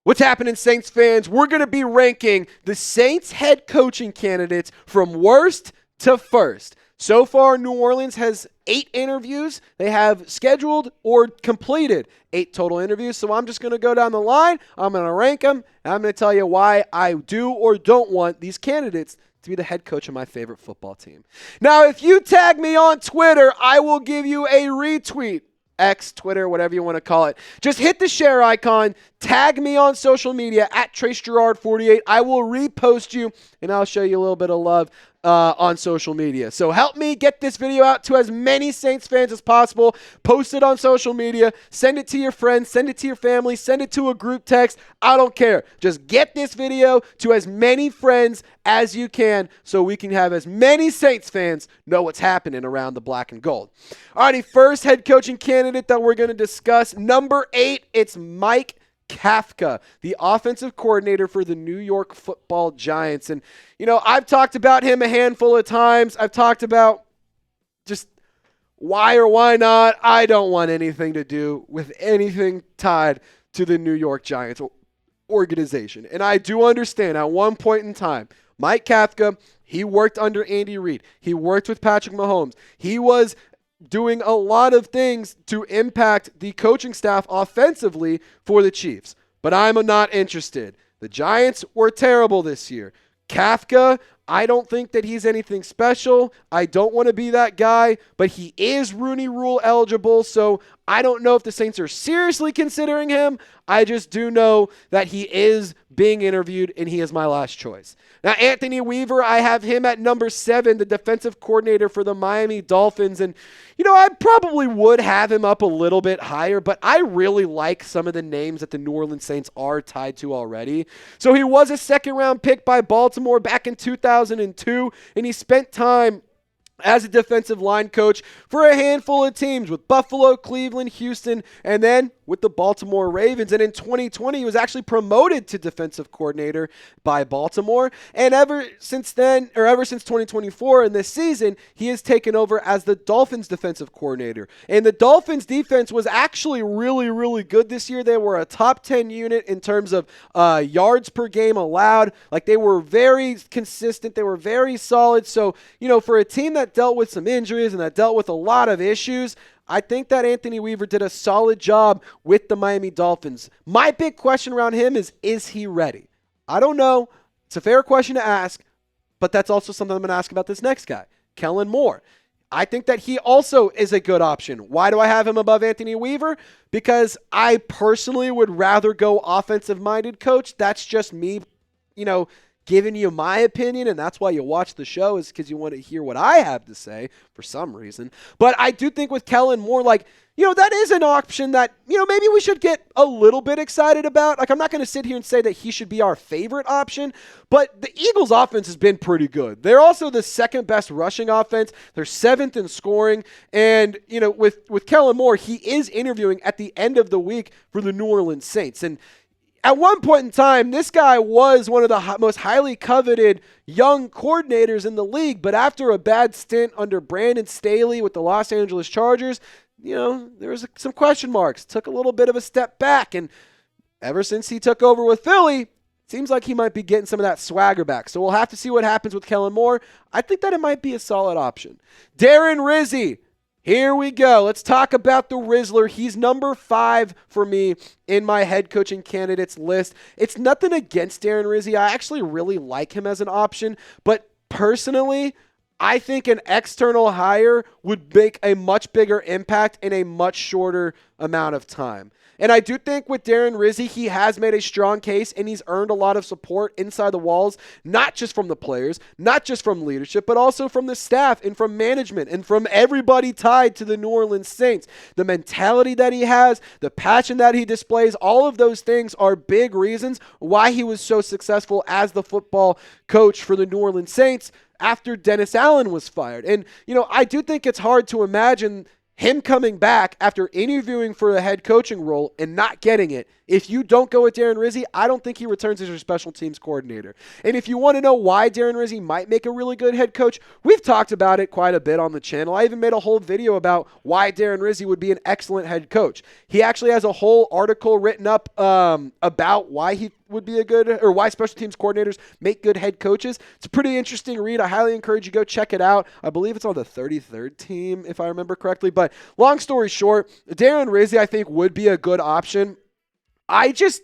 What's happening, Saints fans? We're going to be ranking the Saints head coaching candidates from worst to first. So far, New Orleans has 8 interviews. They have scheduled or completed 8 total interviews. So I'm just going to go down the line. I'm going to rank them. And I'm going to tell you why I do or don't want these candidates to be the head coach of my favorite football team. Now, if you tag me on Twitter, I will give you a retweet. X, Twitter, whatever you want to call it. Just hit the share icon, tag me on social media at Trace Girouard 48. I will repost you, and I'll show you a little bit of love on social media. So help me get this video out to as many Saints fans as possible. Post it on social media. Send it to your friends. Send it to your family. Send it to a group text. I don't care. Just get this video to as many friends as you can so we can have as many Saints fans know what's happening around the black and gold. Alrighty, first head coaching candidate that we're going to discuss, number 8, it's Mike Kafka, the offensive coordinator for the New York Football Giants. And, I've talked about him a handful of times. I've talked about just why or why not. I don't want anything to do with anything tied to the New York Giants organization. And I do understand at one point in time, Mike Kafka, he worked under Andy Reid. He worked with Patrick Mahomes. He was doing a lot of things to impact the coaching staff offensively for the Chiefs. But I'm not interested. The Giants were terrible this year. Kafka, I don't think that he's anything special. I don't want to be that guy, but he is Rooney Rule eligible, so I don't know if the Saints are seriously considering him. I just do know that he is being interviewed, and he is my last choice. Now, Anthony Weaver, I have him at number 7, the defensive coordinator for the Miami Dolphins. And, I probably would have him up a little bit higher, but I really like some of the names that the New Orleans Saints are tied to already. So he was a second-round pick by Baltimore back in 2002, and he spent time as a defensive line coach for a handful of teams with Buffalo, Cleveland, Houston, and then with the Baltimore Ravens. And in 2020, he was actually promoted to defensive coordinator by Baltimore. And ever since 2024 in this season, he has taken over as the Dolphins defensive coordinator. And the Dolphins defense was actually really, really good this year. They were a top 10 unit in terms of yards per game allowed. Like, they were very consistent. They were very solid. So, for a team that dealt with some injuries and that dealt with a lot of issues, I think that Anthony Weaver did a solid job with the Miami Dolphins. My big question around him is he ready? I don't know. It's a fair question to ask, but that's also something I'm going to ask about this next guy, Kellen Moore. I think that he also is a good option. Why do I have him above Anthony Weaver? Because I personally would rather go offensive-minded coach. That's just me, giving you my opinion, and that's why you watch the show, is because you want to hear what I have to say for some reason. But I do think with Kellen Moore, that is an option that, maybe we should get a little bit excited about. Like, I'm not going to sit here and say that he should be our favorite option, but the Eagles' offense has been pretty good. They're also the second best rushing offense. They're 7th in scoring. And, with Kellen Moore, he is interviewing at the end of the week for the New Orleans Saints. And at one point in time, this guy was one of the most highly coveted young coordinators in the league, but after a bad stint under Brandon Staley with the Los Angeles Chargers, there was some question marks. Took a little bit of a step back, and ever since he took over with Philly, it seems like he might be getting some of that swagger back. So we'll have to see what happens with Kellen Moore. I think that it might be a solid option. Darren Rizzi. Here we go. Let's talk about the Rizzler. He's number 5 for me in my head coaching candidates list. It's nothing against Darren Rizzi. I actually really like him as an option, but personally, I think an external hire would make a much bigger impact in a much shorter amount of time. And I do think with Darren Rizzi, he has made a strong case, and he's earned a lot of support inside the walls, not just from the players, not just from leadership, but also from the staff and from management and from everybody tied to the New Orleans Saints. The mentality that he has, the passion that he displays, all of those things are big reasons why he was so successful as the football coach for the New Orleans Saints after Dennis Allen was fired. And, I do think it's hard to imagine him coming back after interviewing for a head coaching role and not getting it, if you don't go with Darren Rizzi, I don't think he returns as your special teams coordinator. And if you want to know why Darren Rizzi might make a really good head coach, we've talked about it quite a bit on the channel. I even made a whole video about why Darren Rizzi would be an excellent head coach. He actually has a whole article written up about why he would be a good, or why special teams coordinators make good head coaches. It's a pretty interesting read. I highly encourage you to go check it out. I believe it's on the 33rd team, if I remember correctly. But long story short, Darren Rizzi, I think, would be a good option. I just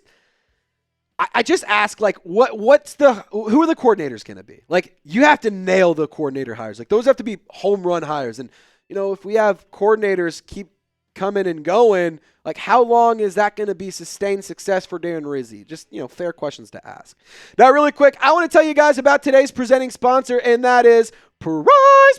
ask, like, who are the coordinators going to be? Like, you have to nail the coordinator hires. Like, those have to be home run hires. And, if we have coordinators keep coming and going, like, how long is that going to be sustained success for Darren Rizzi? Just, fair questions to ask. Now, really quick, I want to tell you guys about today's presenting sponsor, and that is Prize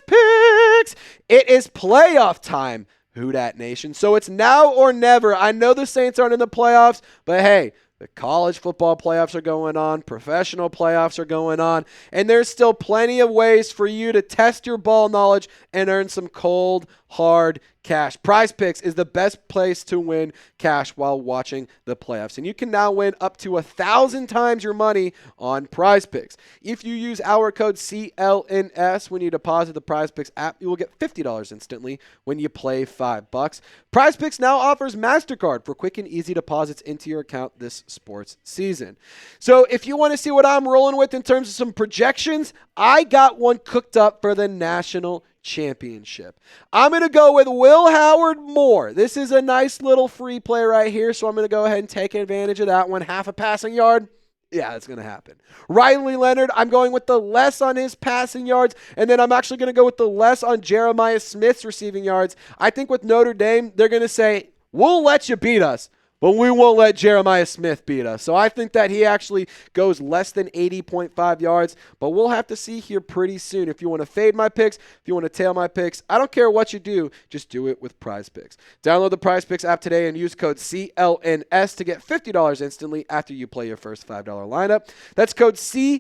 Picks. It is playoff time, Who Dat Nation. So it's now or never. I know the Saints aren't in the playoffs, but hey, the college football playoffs are going on, professional playoffs are going on, and there's still plenty of ways for you to test your ball knowledge and earn some cold, hard cash. Prize Picks is the best place to win cash while watching the playoffs. And you can now win up to 1,000 times your money on Prize Picks. If you use our code CLNS when you deposit the Prize Picks app, you will get $50 instantly when you play $5. Prize Picks now offers MasterCard for quick and easy deposits into your account this sports season. So if you want to see what I'm rolling with in terms of some projections, I got one cooked up for the national championship. I'm going to go with Will Howard Moore. This is a nice little free play right here, so I'm going to go ahead and take advantage of that one. Half a passing yard. Yeah, that's going to happen. Riley Leonard, I'm going with the less on his passing yards, and then I'm actually going to go with the less on Jeremiah Smith's receiving yards. I think with Notre Dame, they're going to say, we'll let you beat us, but we won't let Jeremiah Smith beat us. So I think that he actually goes less than 80.5 yards, but we'll have to see here pretty soon. If you want to fade my picks, if you want to tail my picks, I don't care what you do, just do it with Prize Picks. Download the Prize Picks app today and use code CLNS to get $50 instantly after you play your first $5 lineup. That's code CLNS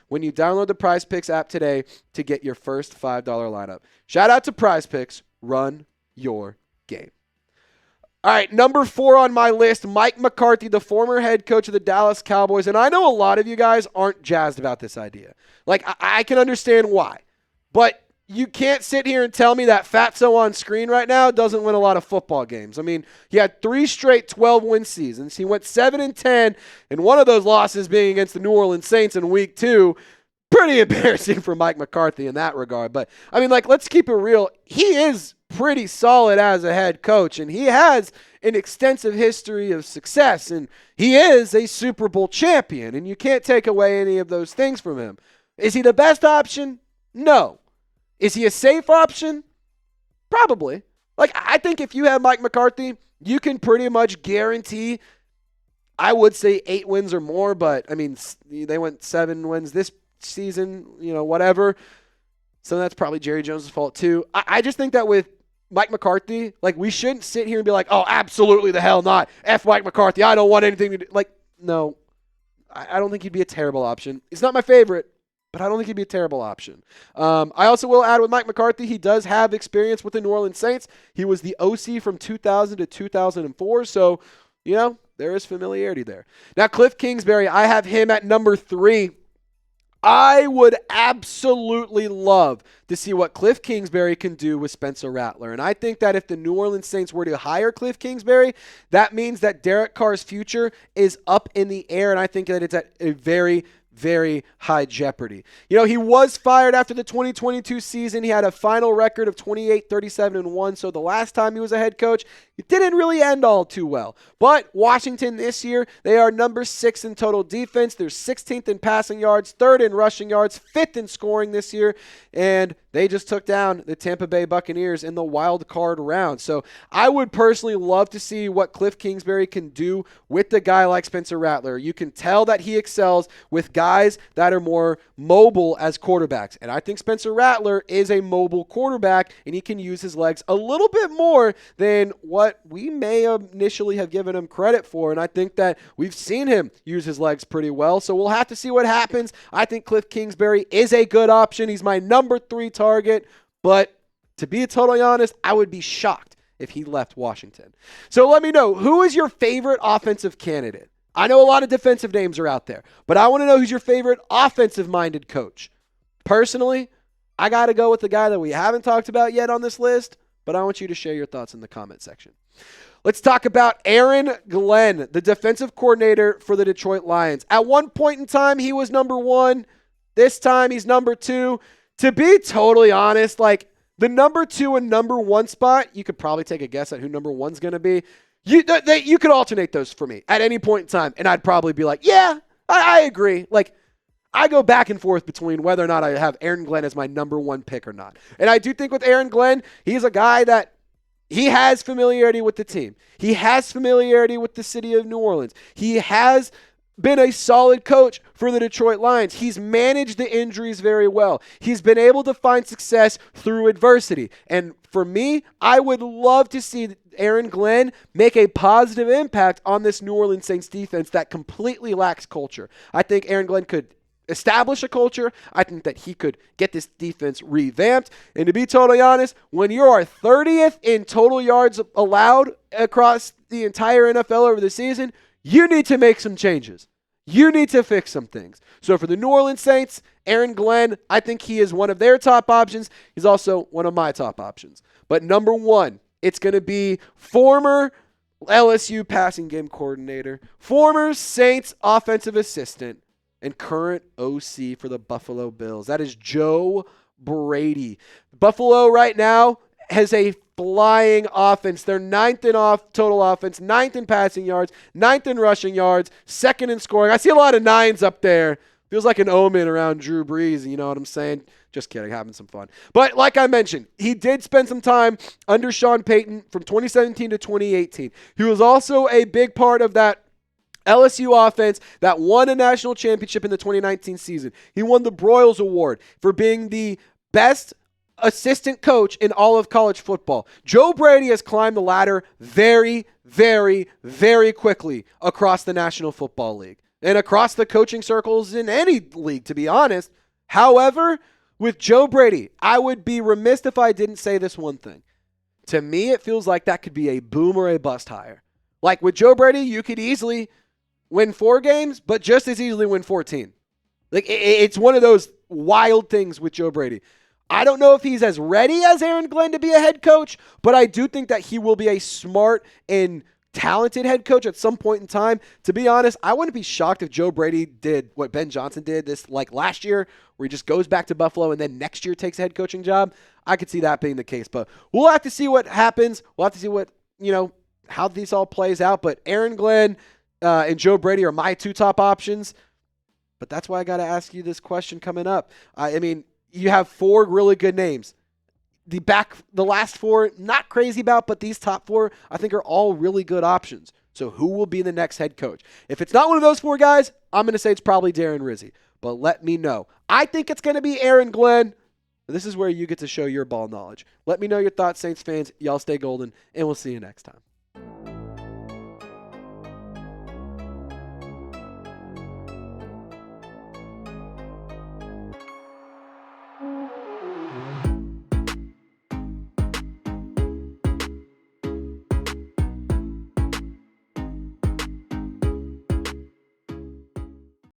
when you download the Prize Picks app today to get your first $5 lineup. Shout out to Prize Picks. Run your game. All right, number 4 on my list, Mike McCarthy, the former head coach of the Dallas Cowboys. And I know a lot of you guys aren't jazzed about this idea. Like, I can understand why. But you can't sit here and tell me that Fatso on screen right now doesn't win a lot of football games. I mean, he had 3 straight 12-win seasons. He went 7-10, and one of those losses being against the New Orleans Saints in week 2. Pretty embarrassing for Mike McCarthy in that regard. But, I mean, like, let's keep it real. He is pretty solid as a head coach, and he has an extensive history of success, and he is a Super Bowl champion, and you can't take away any of those things from him. Is he the best option? No. Is he a safe option? Probably. Like, I think if you have Mike McCarthy, you can pretty much guarantee, I would say 8 wins or more, but, I mean, they went 7 wins this season, whatever. So that's probably Jerry Jones' fault too. I just think that with Mike McCarthy, like, we shouldn't sit here and be like, oh, absolutely the hell not. F Mike McCarthy. I don't want anything to do. Like, no, I don't think he'd be a terrible option. He's not my favorite, but I don't think he'd be a terrible option. I also will add with Mike McCarthy, he does have experience with the New Orleans Saints. He was the OC from 2000 to 2004. So, there is familiarity there. Now, Kliff Kingsbury, I have him at number 3. I would absolutely love to see what Kliff Kingsbury can do with Spencer Rattler. And I think that if the New Orleans Saints were to hire Kliff Kingsbury, that means that Derek Carr's future is up in the air. And I think that it's at a very, very high jeopardy. He was fired after the 2022 season. He had a final record of 28-37-1. So the last time he was a head coach, it didn't really end all too well. But Washington this year, they are number 6 in total defense. They're 16th in passing yards, 3rd in rushing yards, 5th in scoring this year. And they just took down the Tampa Bay Buccaneers in the wild card round. So I would personally love to see what Kliff Kingsbury can do with the guy like Spencer Rattler. You can tell that he excels with guys that are more mobile as quarterbacks. And I think Spencer Rattler is a mobile quarterback, and he can use his legs a little bit more than what we may initially have given him credit for. And I think that we've seen him use his legs pretty well. So we'll have to see what happens. I think Kliff Kingsbury is a good option. He's my number 3 target, but to be totally honest, I would be shocked if he left Washington. So let me know, who is your favorite offensive candidate? I know a lot of defensive names are out there, but I want to know who's your favorite offensive-minded coach. Personally, I got to go with the guy that we haven't talked about yet on this list, but I want you to share your thoughts in the comment section. Let's talk about Aaron Glenn, the defensive coordinator for the Detroit Lions. At one point in time, he was number 1. This time, he's number 2. To be totally honest, like the number 2 and number 1 spot, you could probably take a guess at who number 1's going to be. You could alternate those for me at any point in time, and I'd probably be like, yeah, I agree. Like, I go back and forth between whether or not I have Aaron Glenn as my number 1 pick or not. And I do think with Aaron Glenn, he's a guy that he has familiarity with the team. He has familiarity with the city of New Orleans. He has been a solid coach for the Detroit Lions. He's managed the injuries very well. He's been able to find success through adversity. And for me, I would love to see Aaron Glenn make a positive impact on this New Orleans Saints defense that completely lacks culture. I think Aaron Glenn could establish a culture. I think that he could get this defense revamped. And to be totally honest, when you are 30th in total yards allowed across the entire NFL over the season, you need to make some changes. You need to fix some things. So for the New Orleans Saints, Aaron Glenn, I think he is one of their top options. He's also one of my top options. But number 1, it's going to be former LSU passing game coordinator, former Saints offensive assistant, and current OC for the Buffalo Bills. That is Joe Brady. Buffalo right now has a flying offense. They're 9th in total offense, 9th in passing yards, 9th in rushing yards, 2nd in scoring. I see a lot of 9s up there. Feels like an omen around Drew Brees, you know what I'm saying? Just kidding, having some fun. But like I mentioned, he did spend some time under Sean Payton from 2017 to 2018. He was also a big part of that LSU offense that won a national championship in the 2019 season. He won the Broyles Award for being the best assistant coach in all of college football. Joe Brady has climbed the ladder very, very, very quickly across the National Football League and across the coaching circles in any league, to be honest. However, with Joe Brady, I would be remiss if I didn't say this one thing. To me, it feels like that could be a boom or a bust hire. Like with Joe Brady, you could easily win 4 games, but just as easily win 14. Like it's one of those wild things with Joe Brady. I don't know if he's as ready as Aaron Glenn to be a head coach, but I do think that he will be a smart and talented head coach at some point in time. To be honest, I wouldn't be shocked if Joe Brady did what Ben Johnson did this like last year, where he just goes back to Buffalo and then next year takes a head coaching job. I could see that being the case, but we'll have to see what happens. We'll have to see what, how this all plays out. But Aaron Glenn and Joe Brady are my 2 top options. But that's why I got to ask you this question coming up. I mean, you have 4 really good names. The last 4, not crazy about, but these top 4, I think are all really good options. So who will be the next head coach? If it's not one of those 4 guys, I'm going to say it's probably Darren Rizzi. But let me know. I think it's going to be Aaron Glenn. This is where you get to show your ball knowledge. Let me know your thoughts, Saints fans. Y'all stay golden, and we'll see you next time.